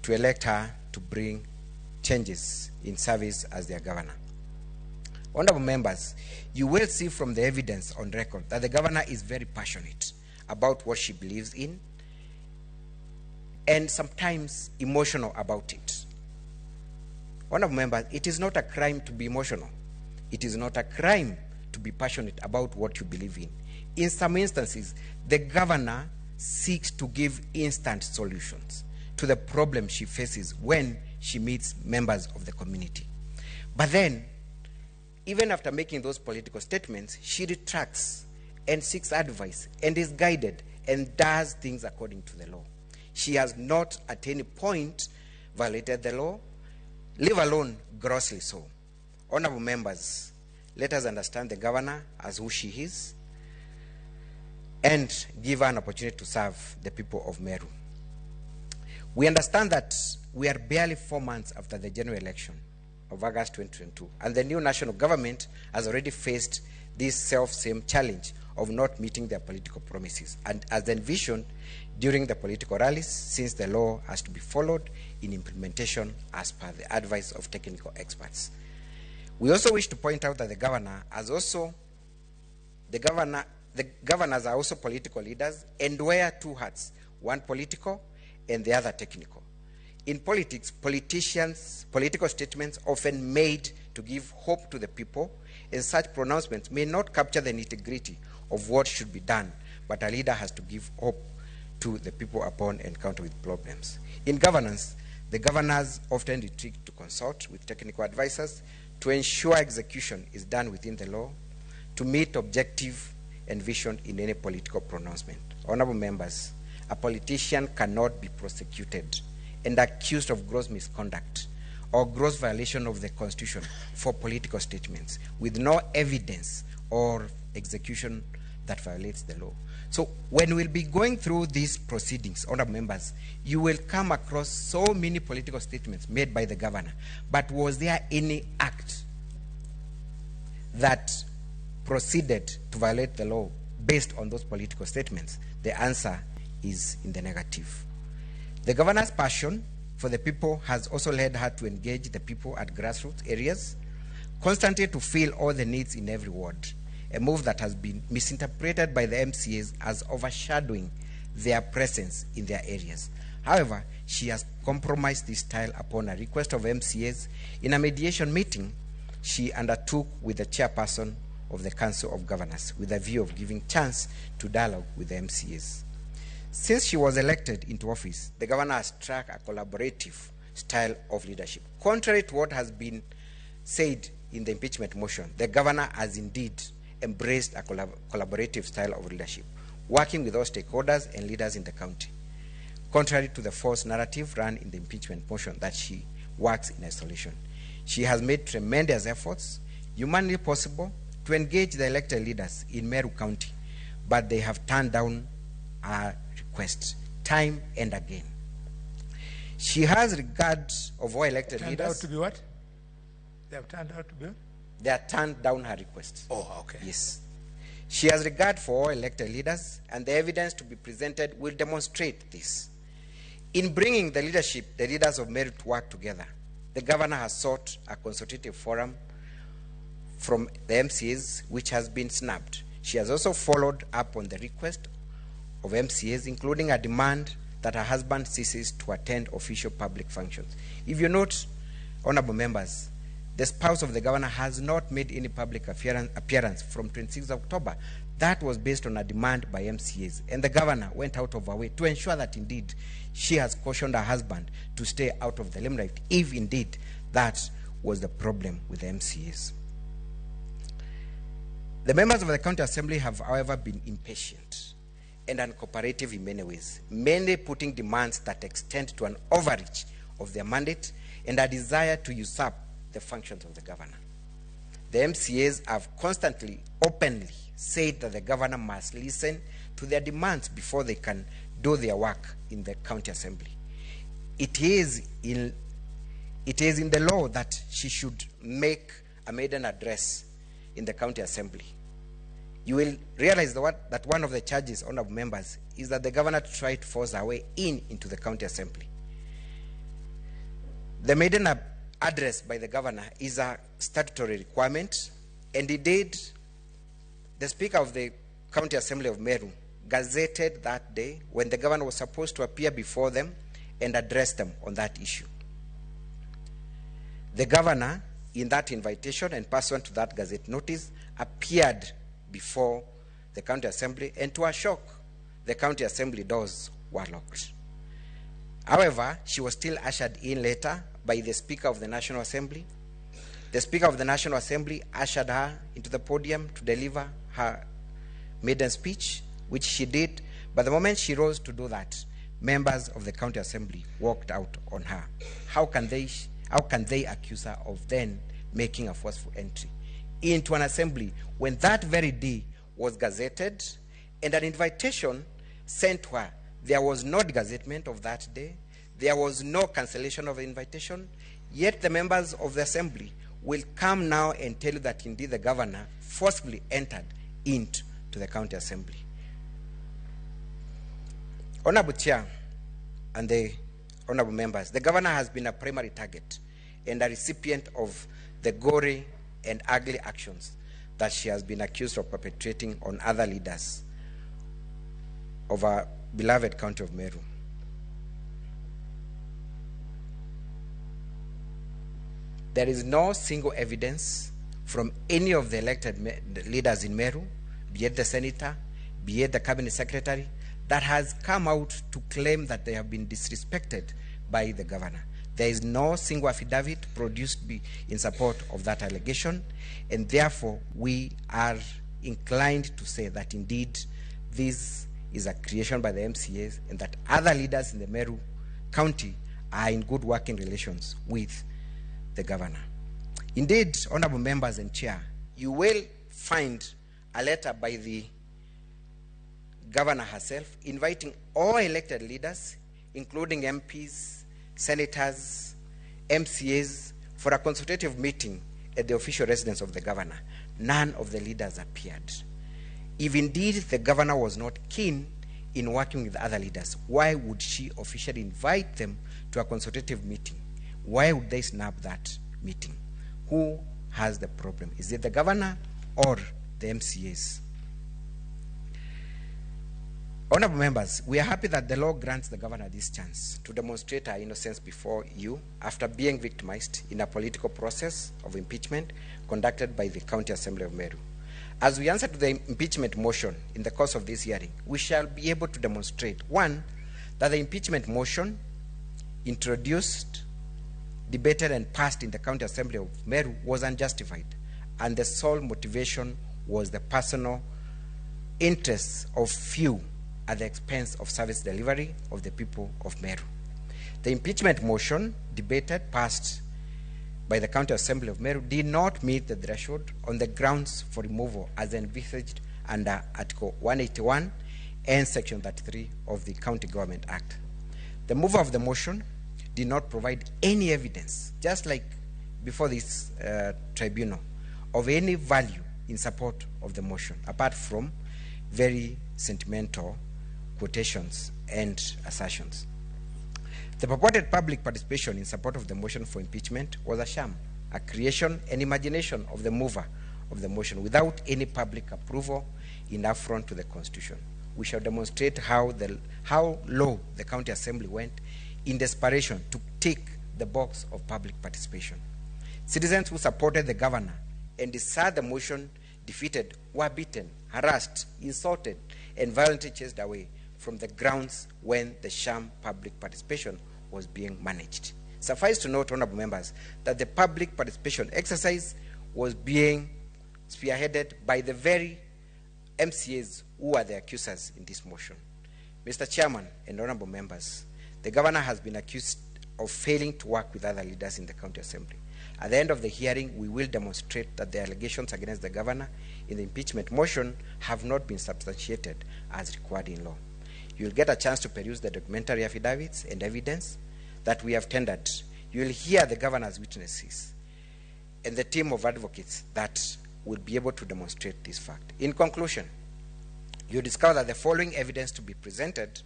to elect her to bring changes in service as their governor. Honorable members, you will see from the evidence on record that the governor is very passionate about what she believes in and sometimes emotional about it. Honorable members, it is not a crime to be emotional. It is not a crime to be passionate about what you believe in. In some instances, the governor seeks to give instant solutions to the problem she faces when she meets members of the community. But then, even after making those political statements, she retracts and seeks advice and is guided and does things according to the law. She has not at any point violated the law, leave alone grossly so. Honorable members, let us understand the governor as who she is and give her an opportunity to serve the people of Meru. We understand that we are barely 4 months after the general election of August 2022, and the new national government has already faced this self-same challenge of not meeting their political promises, and as envisioned during the political rallies, since the law has to be followed in implementation as per the advice of technical experts. We also wish to point out that the governors are also political leaders and wear two hats, one political and the other technical. In politics, political statements often made to give hope to the people, and such pronouncements may not capture the nitty-gritty of what should be done, but a leader has to give hope to the people upon encounter with problems. In governance, the governors often retreat to consult with technical advisors to ensure execution is done within the law, to meet objective envisioned in any political pronouncement. Honorable members, a politician cannot be prosecuted and accused of gross misconduct or gross violation of the Constitution for political statements with no evidence or execution that violates the law. So when we'll be going through these proceedings, honorable members, you will come across so many political statements made by the governor, but was there any act that proceeded to violate the law based on those political statements? The answer is in the negative. The governor's passion for the people has also led her to engage the people at grassroots areas, constantly to fill all the needs in every ward, a move that has been misinterpreted by the MCAs as overshadowing their presence in their areas. However, she has compromised this style upon a request of MCAs in a mediation meeting she undertook with the chairperson of the Council of Governors with a view of giving chance to dialogue with the MCAs. Since she was elected into office, the governor has struck a collaborative style of leadership. Contrary to what has been said in the impeachment motion, the governor has indeed embraced a collaborative style of leadership, working with all stakeholders and leaders in the county. Contrary to the false narrative run in the impeachment motion that she works in isolation, she has made tremendous efforts, humanly possible, to engage the elected leaders in Meru County, but they have turned down her request time and again. She has regard of all elected leaders. Turned out to be what? They have turned out to be what? They have turned down her request. Oh, okay. Yes. She has regard for all elected leaders, and the evidence to be presented will demonstrate this. In bringing the leaders of Meru to work together, the governor has sought a consultative forum from the MCAs, which has been snubbed. She has also followed up on the request of MCAs, including a demand that her husband ceases to attend official public functions. If you note, honorable members, the spouse of the governor has not made any public appearance from 26 October. That was based on a demand by MCAs, and the governor went out of her way to ensure that indeed she has cautioned her husband to stay out of the limelight, if indeed that was the problem with the MCAs. The members of the county assembly have, however, been impatient and uncooperative in many ways, mainly putting demands that extend to an overreach of their mandate and a desire to usurp the functions of the governor. The MCAs have constantly, openly said that the governor must listen to their demands before they can do their work in the county assembly. It is in the law that she should make a maiden address in the county assembly. You will realize that one of the charges, honorable members, is that the governor tried to force her way into the county assembly. The maiden address by the governor is a statutory requirement, and indeed, the Speaker of the County Assembly of Meru gazetted that day when the governor was supposed to appear before them and address them on that issue. The governor, in that invitation and pursuant to that gazette notice, appeared before the county assembly, and to her shock, the county assembly doors were locked. However, she was still ushered in later by the Speaker of the National Assembly. The Speaker of the National Assembly ushered her into the podium to deliver her maiden speech, which she did, but the moment she rose to do that, members of the county assembly walked out on her. How can they accuse her of then making a forceful entry into an assembly when that very day was gazetted and an invitation sent to her? There was no gazettement of that day. There was no cancellation of the invitation. Yet the members of the assembly will come now and tell you that indeed the governor forcibly entered into the county assembly. Honorable Chair and the honorable members, the governor has been a primary target and a recipient of the gory and ugly actions that she has been accused of perpetrating on other leaders of our beloved county of Meru. There is no single evidence from any of the elected leaders in Meru, be it the senator, be it the cabinet secretary, that has come out to claim that they have been disrespected by the governor. There is no single affidavit produced in support of that allegation, and therefore we are inclined to say that indeed this is a creation by the MCAs and that other leaders in the Meru County are in good working relations with the governor. Indeed, honorable members and chair, you will find a letter by the governor herself inviting all elected leaders, including MPs, senators, MCAs, for a consultative meeting at the official residence of the governor. None of the leaders appeared. If indeed the governor was not keen in working with other leaders, why would she officially invite them to a consultative meeting? Why would they snap that meeting? Who has the problem? Is it the governor or the MCAs? Honorable members, we are happy that the law grants the governor this chance to demonstrate her innocence before you after being victimized in a political process of impeachment conducted by the County Assembly of Meru. As we answer to the impeachment motion in the course of this hearing, we shall be able to demonstrate, one, that the impeachment motion introduced, debated and passed in the County Assembly of Meru was unjustified, and the sole motivation was the personal interests of few at the expense of service delivery of the people of Meru. The impeachment motion debated, passed by the County Assembly of Meru did not meet the threshold on the grounds for removal as envisaged under Article 181 and Section 33 of the County Government Act. The mover of the motion did not provide any evidence, just like before this tribunal, of any value in support of the motion, apart from very sentimental quotations and assertions. The purported public participation in support of the motion for impeachment was a sham, a creation and imagination of the mover of the motion without any public approval in affront to the Constitution. We shall demonstrate how low the County Assembly went in desperation to tick the box of public participation. Citizens who supported the governor and desired the motion defeated were beaten, harassed, insulted, and violently chased away from the grounds when the sham public participation was being managed. Suffice to note, honorable members, that the public participation exercise was being spearheaded by the very MCAs who are the accusers in this motion. Mr. Chairman and honorable members, the governor has been accused of failing to work with other leaders in the County Assembly. At the end of the hearing, we will demonstrate that the allegations against the governor in the impeachment motion have not been substantiated as required in law. You will get a chance to peruse the documentary affidavits and evidence that we have tendered. You will hear the governor's witnesses and the team of advocates that will be able to demonstrate this fact. In conclusion, you discover that the following evidence to be presented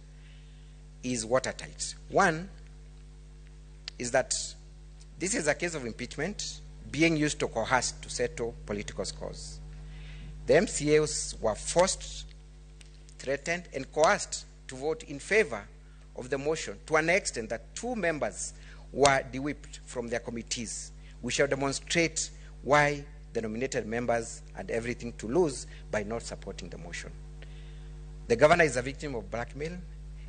is watertight. One is that this is a case of impeachment being used to coerce to settle political scores. The MCAs were forced, threatened, and coerced to vote in favor of the motion to an extent that 2 members were de-whipped from their committees. We shall demonstrate why the nominated members had everything to lose by not supporting the motion. The governor is a victim of blackmail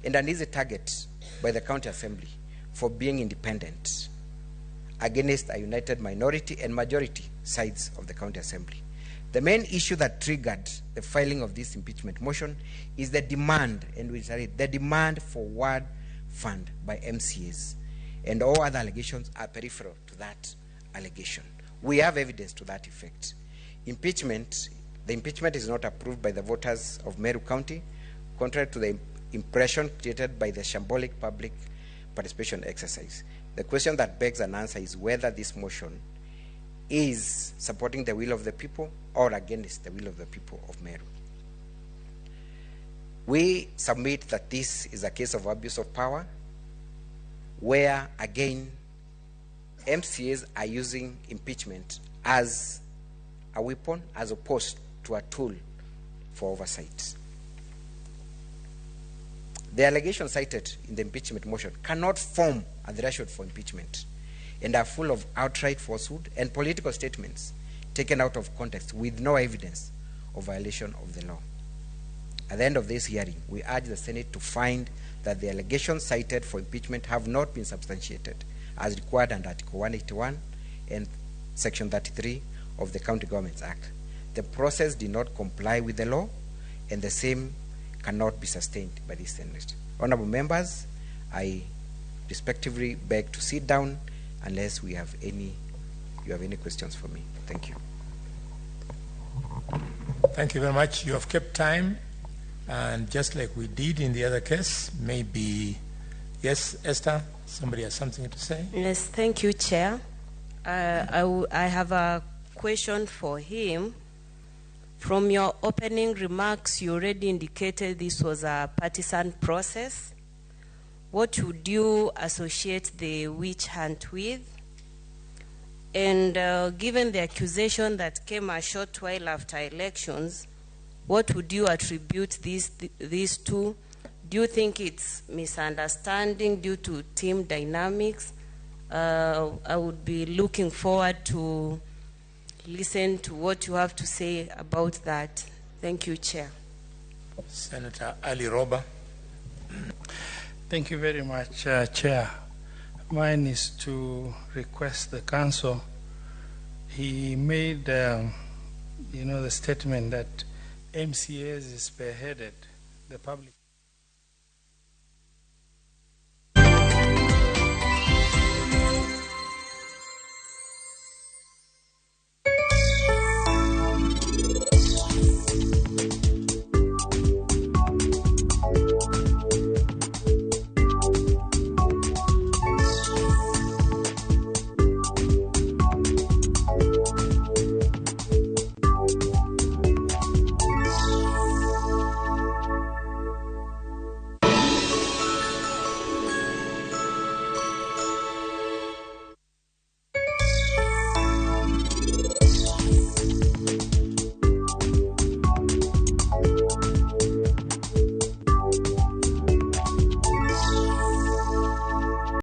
and an easy target by the county assembly for being independent against a united minority and majority sides of the county assembly. The main issue that triggered the filing of this impeachment motion is the demand, and we say the demand for ward fund by MCAs, and all other allegations are peripheral to that allegation. We have evidence to that effect. The impeachment is not approved by the voters of Meru County, contrary to the impression created by the shambolic public participation exercise. The question that begs an answer is whether this motion is supporting the will of the people or against the will of the people of Meru. We submit that this is a case of abuse of power, where again MCAs are using impeachment as a weapon as opposed to a tool for oversight. The allegations cited in the impeachment motion cannot form a threshold for impeachment and are full of outright falsehood and political statements taken out of context with no evidence of violation of the law. At the end of this hearing, we urge the Senate to find that the allegations cited for impeachment have not been substantiated as required under Article 181 and Section 33 of the County Governments Act. The process did not comply with the law, and the same cannot be sustained by the Senate. Honorable members, I respectively beg to sit down unless you have any questions for me. Thank you. Thank you very much. You have kept time, and just like we did in the other case, maybe, yes, Esther, somebody has something to say? Yes, thank you, Chair. I have a question for him. From your opening remarks, you already indicated this was a partisan process. What would you associate the witch hunt with? And given the accusation that came a short while after elections, what would you attribute these to? Do you think it's misunderstanding due to team dynamics? I would be looking forward to listen to what you have to say about that. Thank you, Chair. Senator Ali Roba. Thank you very much, Chair. Mine is to request the council. He made, the statement that MCAs is spearheaded the public.